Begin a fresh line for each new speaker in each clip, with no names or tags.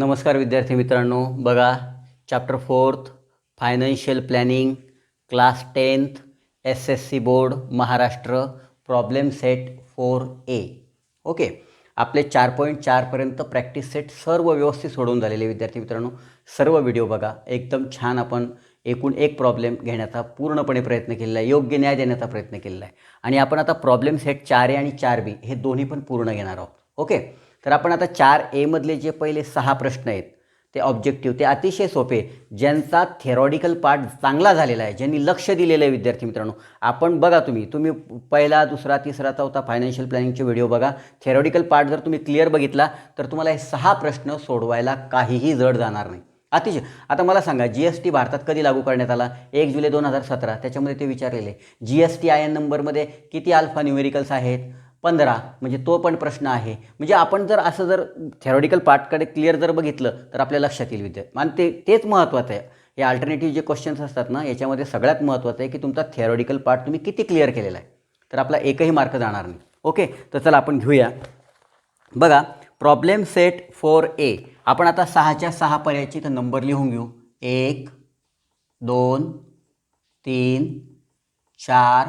नमस्कार विद्यार्थी मित्रांनो, बघा chapter 4 financial planning class 10th SSC board Maharashtra problem set 4A. Okay, आपले 4.4 पर्यंत प्रॅक्टिस सेट सर्व व्यवस्थित सोडवून झालेले विद्यार्थी मित्रांनो. सर्व व्हिडिओ बघा, एकदम छान आपण एकूण एक प्रॉब्लेम घेण्याचा पूर्णपणे प्रयत्न केलेला आहे, योग्य न्याय देण्याचा प्रयत्न केलेला आहे. आणि आपण आता प्रॉब्लेम सेट 4A आणि 4B हे दोन्ही पण पूर्ण घेणार आहोत. ओके, तर आपण आता 4A मधले जे पहिले 6 प्रश्न आहेत ते ऑब्जेक्टिव्ह, ते अतिशय सोपे, ज्यांचा थेरॉटिकल पार्ट चांगला झालेला आहे, ज्यांनी लक्ष दिलेलं आहे विद्यार्थी मित्रांनो. आपण बघा, तुम्ही पहिला दुसरा तिसरा चौथा फायनान्शियल प्लॅनिंगचे व्हिडिओ बघा. थेरॉटिकल पार्ट जर तुम्ही क्लिअर बघितला तर तुम्हाला हे 6 प्रश्न सोडवायला काहीही जड जाणार नाही. अतिशय. आता मला सांगा, GST भारतात कधी लागू करण्यात आला? 1 जुलै 2017. त्याच्यामध्ये ते विचारलेले GST IN नंबरमध्ये किती अल्फा न्यूमेरिकल्स आहेत? 15. म्हणजे तो पण प्रश्न आहे. म्हणजे आपण जर थेरॉटिकल पार्टकडे क्लिअर जर बघितलं तर आपल्या लक्षात येईल विद्यार्थी. आणि तेच महत्त्वाचं आहे. हे अल्टरनेटिव्ह जे क्वेश्चन्स असतात ना, याच्यामध्ये सगळ्यात महत्त्वाचं आहे की तुमचा थेरॉटिकल पार्ट तुम्ही किती क्लिअर केलेला आहे. तर आपला एकही मार्क जाणार नाही. ओके, तर चला आपण घेऊया. बघा, प्रॉब्लेम सेट 4A. आपण आता 6च्या 6 पर्यायाची तर नंबर लिहून घेऊ. 1 2 3 4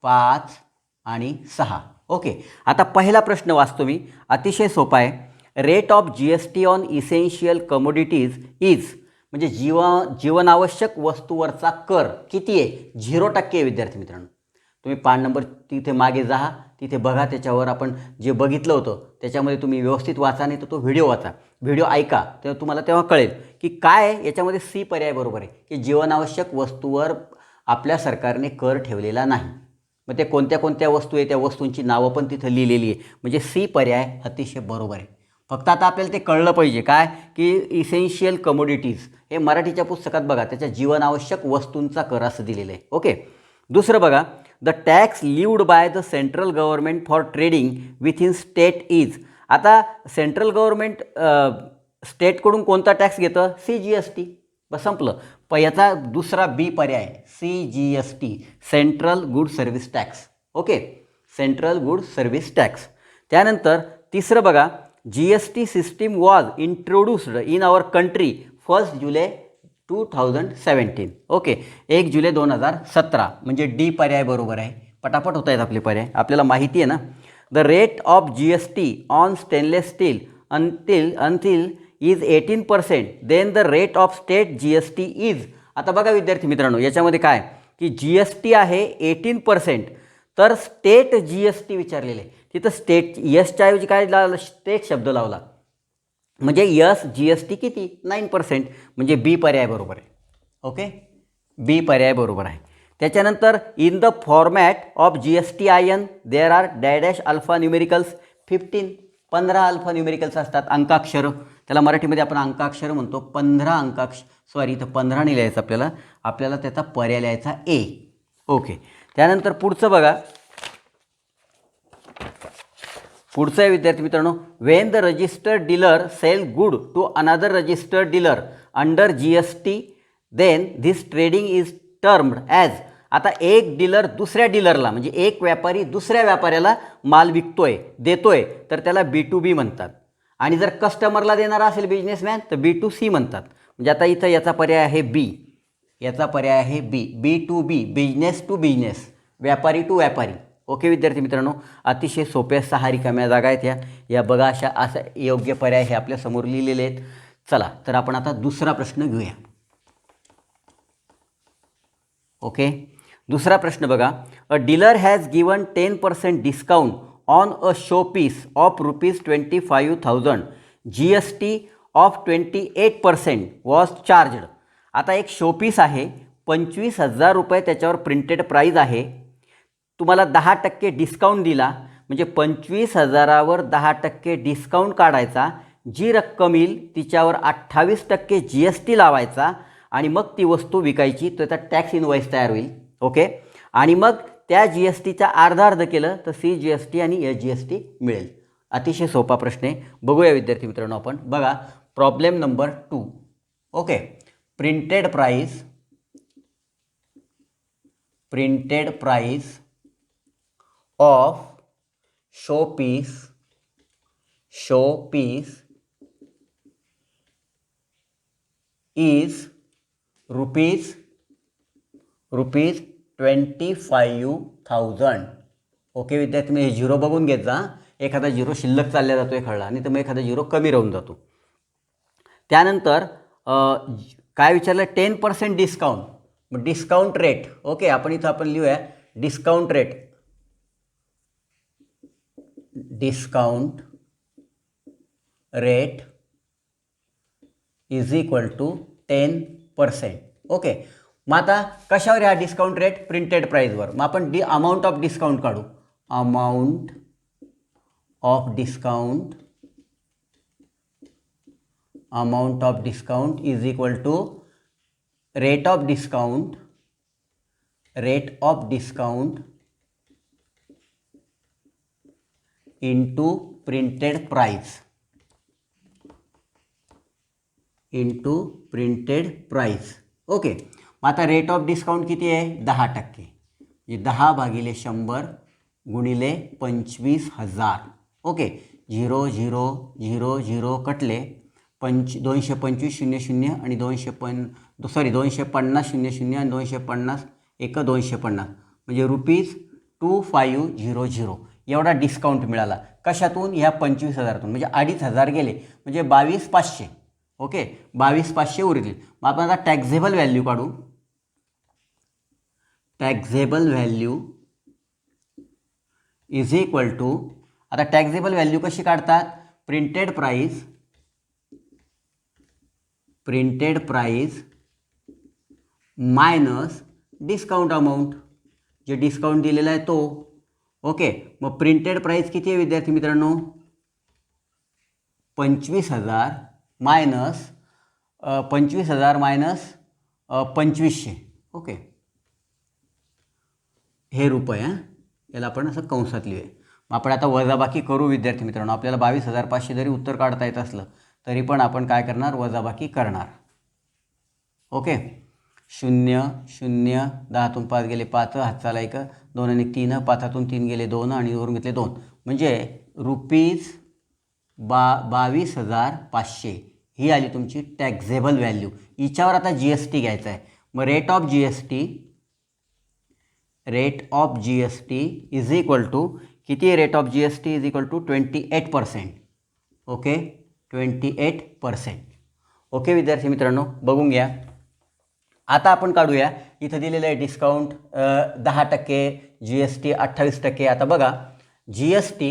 5 आणि 6. ओके, आता पहिला प्रश्न वाचतो मी, अतिशय सोपा आहे. Rate of GST on essential commodities is, म्हणजे जीवनावश्यक वस्तूवरचा कर किती आहे? 0% विद्यार्थी मित्रांनो. तुम्ही पान नंबर तिथे मागे जा, तिथे बघा, त्याच्यावर आपण जे बघितलं होतं त्याच्यामध्ये तुम्ही व्यवस्थित वाचा, नाही तर तो व्हिडिओ वाचा, व्हिडिओ ऐका, तेव्हा तुम्हाला तेव्हा कळेल की काय आहे. याच्यामध्ये C पर्याय बरोबर आहे की जीवनावश्यक वस्तूवर आपल्या सरकारने कर ठेवलेला नाही. मग ते कोणत्या कोणत्या वस्तू आहे त्या वस्तूंची नावं पण तिथं लिहिलेली आहे. म्हणजे C पर्याय अतिशय बरोबर आहे. फक्त आता आपल्याला ते कळलं पाहिजे काय की इसेन्शियल कमोडिटीज हे मराठीच्या पुस्तकात बघा, त्याच्या जीवनावश्यक वस्तूंचा कर असं दिलेलं आहे. ओके, दुसरं बघा, the tax lived by the central government for trading with in state is. आता सेंट्रल गव्हर्नमेंट स्टेटकडून कोणता टॅक्स घेतं? CGST. बस संपलं. याचा दुसरा B पर्याय CGST, central good service tax. Okay, central good service tax. त्यानंतर तिसरं बघा, GST system was introduced in our country 1 जुलै 2017. ओके, 1 जुलै 2017. म्हणजे D पर्याय बरोबर आहे. पटापट होत आहेत आपले पर्याय, आपल्याला माहिती आहे ना. The rate of GST on stainless steel until is 18%, then the rate of state GST is. आता बघा विद्यार्थी मित्रांनो, याच्यामध्ये काय की GST आहे 18%, तर स्टेट GST विचारलेले आहे. तिथं स्टेट यसच्या ऐवजी काय लावलं? स्टेट शब्द लावला. म्हणजे यस GST किती? 9%. म्हणजे B पर्याय बरोबर आहे. ओके, B पर्याय बरोबर आहे. त्याच्यानंतर in the format of GST IN there are dash alpha numericals 15 alpha numericals असतात, अंकाक्षर. त्याला मराठीमध्ये आपण अंकाक्षर म्हणतो. 15 अंकाक्षर, इथं 15 नाही लिहायचं आपल्याला त्याचा पर्याय लिहायचा A. ओके, त्यानंतर पुढचं बघा, पुढचं आहे विद्यार्थी मित्रांनो, when the registered dealer sell good to another registered dealer under GST then this trading is termed as. आता एक डीलर दुसऱ्या डीलरला, म्हणजे एक व्यापारी दुसऱ्या व्यापाऱ्याला माल विकतोय, देतोय, तर त्याला B2B म्हणतात. आणि जर कस्टमरला देणारा असेल बिझनेसमॅन तर B2C म्हणतात. म्हणजे आता इथं याचा पर्याय आहे B. याचा पर्याय आहे B, B2B, business to business, व्यापारी टू व्यापारी. ओके विद्यार्थी मित्रांनो, अतिशय सोप्या 6 रिकाम्या जागा आहेत या बघा. अशा योग्य पर्याय हे आपल्या समोर लिहिलेले आहेत. चला, तर आपण आता दुसरा प्रश्न घेऊया. ओके, दुसरा प्रश्न बघा, a dealer has given 10% discount on a show piece of ₹25,000. GST ऑफ 28% वॉज चार्जड. आता एक शोपीस आहे, 25,000 रुपये त्याच्यावर प्रिंटेड प्राईज आहे. तुम्हाला 10% डिस्काउंट दिला, म्हणजे 25,000वर 10% डिस्काउंट काढायचा. जी रक्कम येईल तिच्यावर 28% GST लावायचा आणि मग ती वस्तू विकायची. त्याचा टॅक्स इनवॉइस तयार होईल. ओके, आणि मग त्या GSTचा अर्ध केलं तर CGST आणि SGST मिळेल. अतिशय सोपा प्रश्न आहे. बघूया विद्यार्थी मित्रांनो आपण. बघा, problem number 2. Okay, printed price of show piece is rupees 25,000. Okay विद्यार्थी, हे झिरो बघून घेत जा. एखादा झिरो शिल्लक चालला जातो आहे कळला, आणि तर मग एखादा झिरो कमी राहून जातो. त्यानंतर काय विचारलं, 10% डिस्काउंट. मग डिस्काउंट रेट, ओके आपण इथं आपण लिहूया discount rate is equal to 10%. Okay, मग आता कशावर हा डिस्काउंट रेट, प्रिंटेड प्राईजवर. मग आपण अमाऊंट ऑफ डिस्काउंट काढू. Amount of discount is equal to rate of discount into printed price. Okay, मग आता रेट ऑफ डिस्काउंट किती आहे, 10%. म्हणजे 10 भागिले 100 गुणिले 25,000. ओके, 0 0 0 0 कटले, 225 00 आणि 250 00 आणि 250 1 250, म्हणजे ₹2500 एवढा डिस्काउंट मिळाला. कशातून, ह्या 25,000तून. म्हणजे 2,500 गेले, म्हणजे 22,500. ओके, 22,500 उरले. मग आपण आता टॅक्झेबल व्हॅल्यू काढू. टॅक्झेबल व्हॅल्यू इज इक्वल टू, आता टॅक्झेबल व्हॅल्यू कशी काढतात, printed price minus discount amount, जे डिस्काउंट दिलेला आहे तो. ओके, मग प्रिंटेड प्राइस किती आहे विद्यार्थी मित्रांनो, 25,000 मायनस 2,500. ओके, हे रुपये, याला आपण असं कंसात लिहूया. मग आपण आता वजाबाकी करू विद्यार्थी मित्रांनो. आपल्याला 22,500 जरी उत्तर काढता येत असलं तरी पण आपण काय करणार, वजाबाकी करणार. ओके, 0 0 10तून 5 गेले 5, हातचाला 1 2 आणि 3, 5तून 3 गेले 2 आणि वरून घेतले 2, म्हणजे ₹22,500 ही आली तुमची टॅक्झेबल व्हॅल्यू. हिच्यावर आता GST घ्यायचा आहे. मग rate of GST is equal to किती, rate of GST is equal to 28%. Okay, 28%. Okay विद्यार्थी मित्रांनो, बघून घ्या. आता आपण काढूया, इथं दिलेलं आहे डिस्काउंट 10%, GST 28%. आता बघा, GST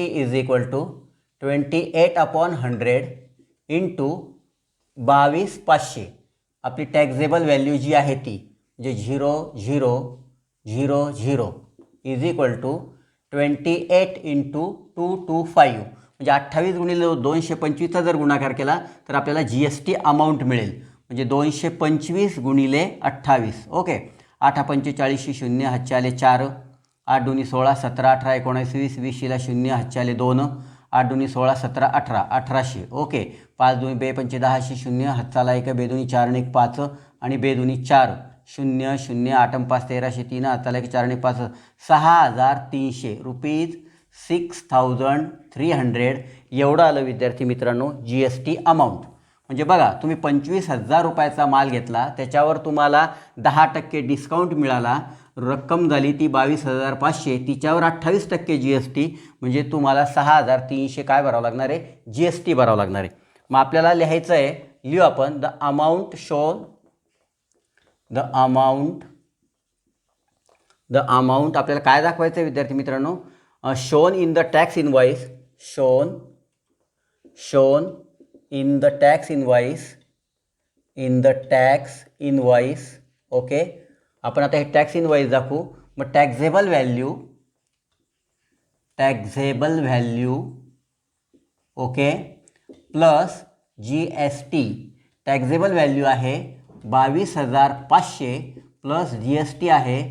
is equal to 28/100 into 22,500. आपली टॅक्झेबल व्हॅल्यू जी आहे ती, म्हणजे 0,0,0,0 इज इक्वल टू 28 इंटू 225, म्हणजे 28 गुणिले 225चा जर गुणाकार केला तर आपल्याला GST अमाऊंट मिळेल. म्हणजे 225 गुणिले 28. ओके, 8 5 40 0 हातचे आले 4, 8 2 16 17 18 19 20 20ला 0 हातचे आले 2, 8 2 16 17 18 1800. ओके, 5 2 2 5 10 0 हातचाला 1 2 4 1 5 आणि 2 4 0 0 8 5 1300 3 हाताला 1 4 5 6,300 ₹6,300 एवढं आलं विद्यार्थी मित्रांनो GST अमाऊंट. म्हणजे बघा, तुम्ही 25,000 रुपयाचा माल घेतला, त्याच्यावर तुम्हाला 10% डिस्काउंट मिळाला, रक्कम झाली ती 22,500, तिच्यावर 28% GST, म्हणजे तुम्हाला 6,300 काय भरावं लागणार आहे, GST भरावं लागणार आहे. मग आपल्याला लिहायचं आहे, लिहू आपण द अमाऊंट आपल्याला काय दाखवायचं आहे विद्यार्थी मित्रांनो, shown in the tax invoice. Okay, आपण आता हे टॅक्स इनवॉइस दाखवू. मग taxable value okay plus GST. Taxable value आहे 22,500 प्लस GST आहे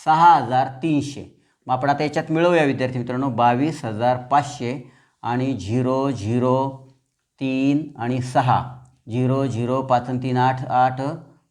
6,300. मग आपण आता याच्यात मिळवूया विद्यार्थी मित्रांनो, 22,500 आणि 0 0 3 आणि 6 0 0 5 आणि 3 8 8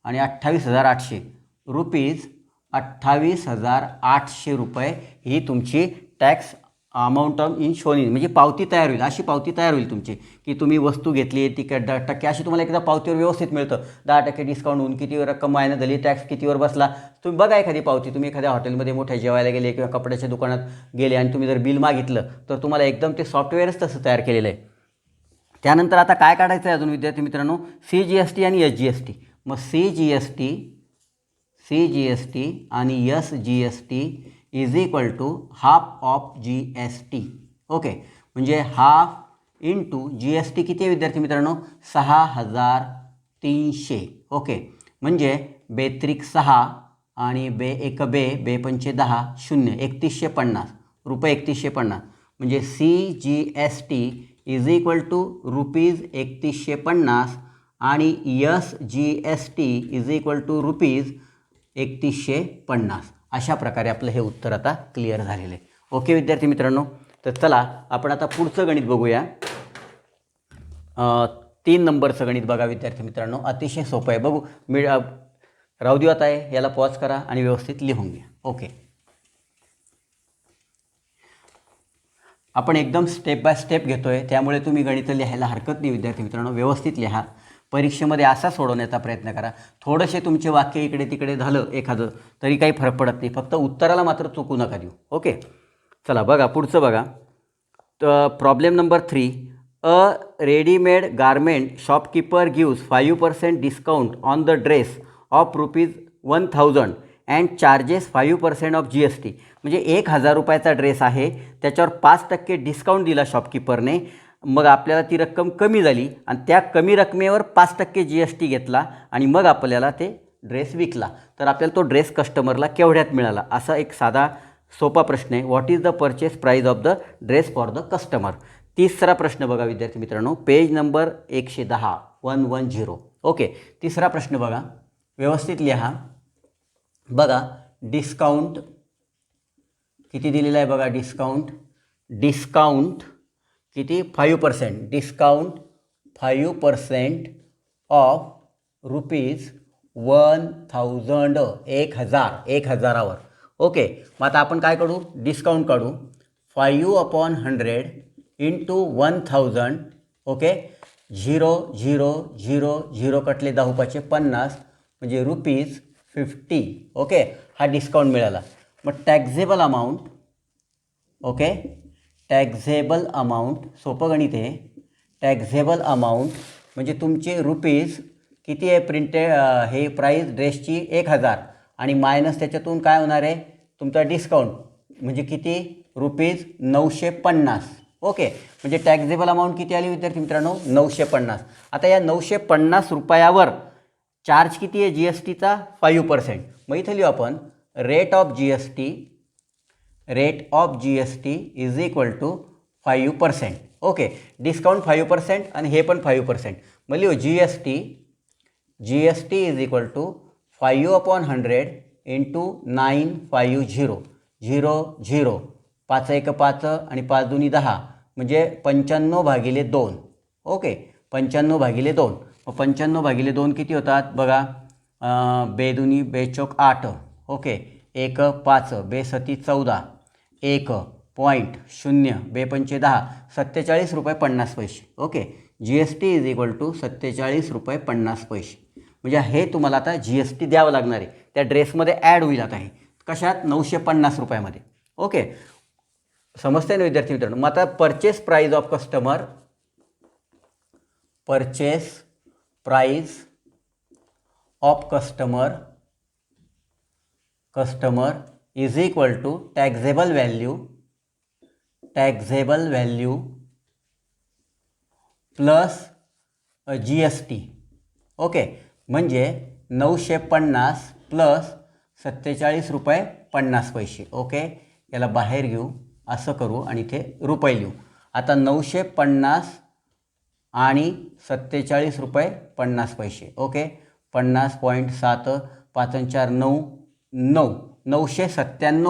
आणि 28,800 ₹28,800 ही तुमची tax amount of in shown in म्हणजे पावती तयार होईल, अशी पावती तयार होईल तुमची की तुम्ही वस्तू घेतली ती 10% अशी तुम्हाला एकदा पावतीवर व्यवस्थित मिळतं. 10% डिस्काउंट होऊन किती रक्कम मायनस झाली, टॅक्स कितीवर बसला. तुम्ही बघा एखादी पावती, तुम्ही एखाद्या हॉटेलमध्ये मोठ्या जेवायला गेले किंवा कपड्याच्या दुकानात गेले आणि तुम्ही जर बिल मागितलं तर तुम्हाला एकदम ते सॉफ्टवेअरच तसं तयार केलेलं आहे. त्यानंतर आता काय काढायचं आहे अजून विद्यार्थी मित्रांनो, CGST आणि SGST. मग CGST आणि SGST is equal to half of GST. Okay, म्हणजे हाफ इंटू GST किती आहे विद्यार्थी मित्रांनो, 6300. ओके, म्हणजे बेत्रिक 6 आणि बे 1 बे पंचे 10 0 3150 रुपये 3150. म्हणजे CGST is equal to rupees 3150 आणि SGST is equal to rupees 3150. अशा प्रकारे आपलं हे उत्तर आता क्लिअर झालेलं आहे. ओके विद्यार्थी मित्रांनो, तर चला आपण आता पुढचं गणित बघूया. 3 नंबरचं गणित बघा विद्यार्थी मित्रांनो, अतिशय सोपं आहे. बघू राहू देऊ आता आहे, याला पॉज करा आणि व्यवस्थित लिहून घ्या. ओके, आपण एकदम स्टेप बाय स्टेप घेतो आहे, त्यामुळे तुम्ही गणितं लिहायला हरकत नाही विद्यार्थी मित्रांनो. व्यवस्थित लिहा, परीक्षेमध्ये असा सोडवण्याचा प्रयत्न करा. थोडेसे तुमचे वाक्य इकडे तिकडे झालं एखादं तरी काही फरक पडत नाही, फक्त उत्तराला मात्र चुकू नका देऊ. ओके, चला बघा पुढचं बघा. तर problem number 3, a readymade garment shopkeeper gives 5% discount on the dress of ₹1000 and charges 5% of GST. म्हणजे 1000 रुपयाचा ड्रेस आहे, त्याच्यावर 5% डिस्काउंट दिला शॉपकीपरने. मग आपल्याला ती रक्कम कमी झाली आणि त्या कमी रकमेवर 5% GST घेतला आणि मग आपल्याला ते ड्रेस विकला. तर आपल्याला तो ड्रेस कस्टमरला केवढ्यात मिळाला, असा एक साधा सोपा प्रश्न आहे. What is the purchase price of the dress for the customer. तिसरा प्रश्न बघा विद्यार्थी मित्रांनो, पेज नंबर 110. ओके, तिसरा प्रश्न बघा, व्यवस्थित लिहा. बघा डिस्काउंट किती दिलेला आहे बघा. डिस्काउंट किती, 5%. Discount 5% of ₹1000, 1000वर. ओके, मग आता आपण काय काढू, डिस्काउंट काढू. 5/100 इंटू 1000. ओके, 0 0 0 0 कटले 10 50 म्हणजे ₹50. ओके, हा डिस्काउंट मिळाला. मग टॅक्झेबल अमाऊंट. ओके, टॅक्झेबल अमाऊंट सोपं गणित आहे. टॅक्झेबल अमाऊंट म्हणजे तुमचे रुपीज किती आहे, प्रिंटेड हे प्राईस ड्रेसची 1000 आणि मायनस त्याच्यातून काय होणार आहे तुमचा डिस्काउंट म्हणजे किती, ₹950. ओके, म्हणजे टॅक्झेबल अमाऊंट किती आली विद्यार्थी मित्रांनो, 950. आता या 950 रुपयावर चार्ज किती आहे GSTचा, 5%. मग इथं लिहू आपण rate of GST is equal to 5%. Okay, discount 5% आणि हे पण 5%. मग लिहू GST is equal to 5/100 into 950 0 0 5 1 5 आणि 5 2 10 म्हणजे 95/2. ओके, 95/2. मग 95/2 किती होतात बघा, बेदुनी बेचोक 8. ओके, 1 5 बेसती 14 1.0 बेपंचे 10 ₹47.50. Okay, GST is equal to ₹47.50. म्हणजे हे तुम्हाला आता GST द्यावं लागणार आहे, त्या ड्रेसमध्ये ॲड होईल आता हे कशात, 950 रुपयामध्ये. ओके, समजते ना विद्यार्थी मित्रांनो. मग आता purchase price of customer is equal to taxable value plus GST. Okay, म्हणजे 950 प्लस ₹47.50. ओके, याला बाहेर घेऊ, असं करू आणि इथे रुपये लिहू. आता 950 आणि ₹47.50. ओके, 50.7 5 4 9 9 997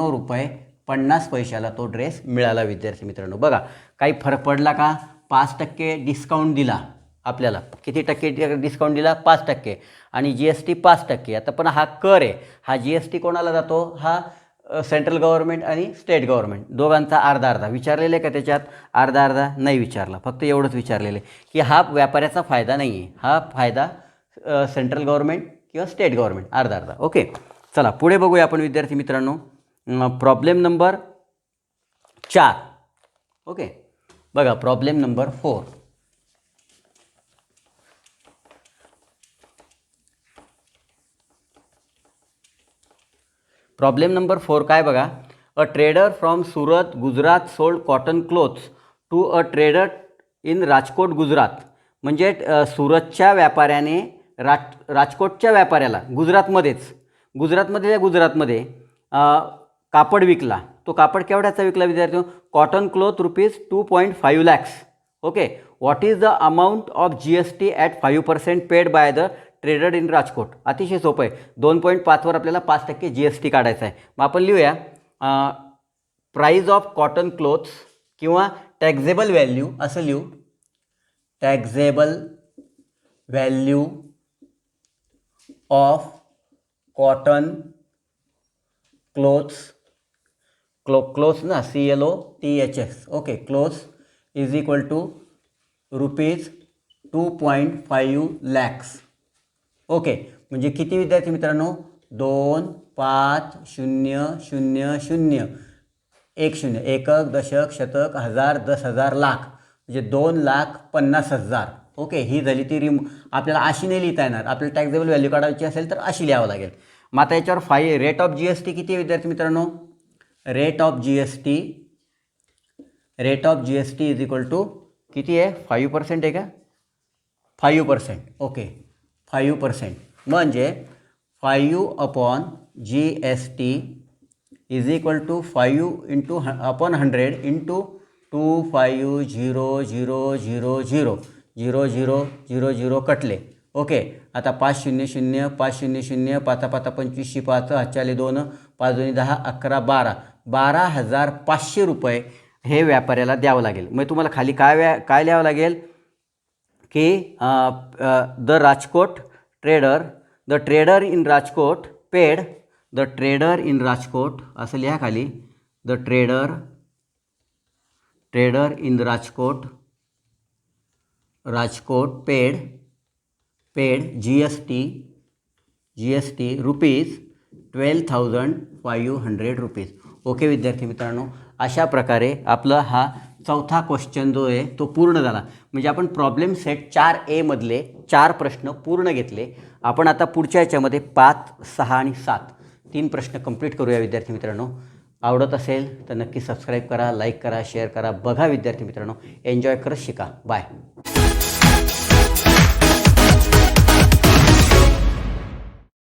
रुपये 50 पैशाला तो ड्रेस मिळाला विद्यार्थी मित्रांनो. बघा काही फरक पडला का, 5% डिस्काउंट दिला आपल्याला. किती टक्के डिस्काउंट दिला, 5% आणि GST 5%. आता पण हा कर आहे, हा GST कोणाला जातो, हा सेंट्रल गव्हर्नमेंट आणि स्टेट गव्हर्नमेंट दोघांचा अर्धा अर्धा विचारलेलं आहे का त्याच्यात? अर्धा अर्धा नाही विचारला, फक्त एवढंच विचारलेलं आहे की हा व्यापाऱ्याचा फायदा नाही आहे, हा फायदा सेंट्रल गव्हर्नमेंट किंवा स्टेट गव्हर्नमेंट अर्धा अर्धा. ओके, चला पुढे बघूया आपण विद्यार्थी मित्रांनो. Problem number 4. ओके, बघा प्रॉब्लेम नंबर 4. प्रॉब्लेम नंबर 4 काय बघा. A trader from Surat Gujarat sold cotton clothes to a trader in Rajkot Gujarat. म्हणजे सुरतच्या व्यापाऱ्याने राजकोटच्या व्यापाऱ्याला गुजरातमध्ये कापड विकला. तो कापड केवढ्याचा विकला विद्यार्थी? Cotton cloth ₹2.5 lakhs. Okay, what is the amount of GST at 5% paid by the trader in Rajkot. अतिशय सोपं आहे. 2.5वर आपल्याला 5% GST काढायचा आहे. मग आपण लिहूया प्राईज ऑफ कॉटन क्लोथ्स किंवा टॅक्झेबल व्हॅल्यू असं लिहू. Taxable value of cotton clothes ना CLOTHS. Okay, clothes is equal to ₹2.5 lakhs. Okay, म्हणजे किती विद्यार्थी मित्रांनो? 25000 एकक दशक शतक हजार 10,000 लाख म्हणजे 2,50,000. ओके, ही झाली ती आपल्याला अशी नाही लिहिता येणार. आपल्याला टॅक्सेबल व्हॅल्यू काढायची असेल तर अशी लिहावं लागेल. मग आता याच्यावर रेट ऑफ GST किती आहे विद्यार्थी मित्रांनो? Rate of GST is equal to किती आहे? 5% आहे का? 5%. ओके, 5% म्हणजे 5/GST is equal to 5/100 into 250,000 कटले. ओके, आता 500 500 5 25 5 हातच्याले 2 5 2 10 11 12,500 रुपये हे व्यापाऱ्याला द्यावं लागेल. मग तुम्हाला खाली काय लिहावं लागेल की the trader in Rajkot paid असं लिहा खाली. The trader in Rajkot paid GST ₹12,500. Okay विद्यार्थी मित्रांनो, अशा प्रकारे आपला हा चौथा क्वेश्चन जो आहे तो पूर्ण झाला. म्हणजे आपण प्रॉब्लेम सेट 4A मधले 4 प्रश्न पूर्ण घेतले. आपण आता पुढच्या याच्यामध्ये 5, 6 आणि 7 3 प्रश्न कंप्लीट करूया विद्यार्थी मित्रांनो. आवडत असेल तर नक्की सबस्क्राईब करा, लाईक करा, शेअर करा. बघा विद्यार्थी मित्रांनो, एन्जॉय करत शिका. बाय.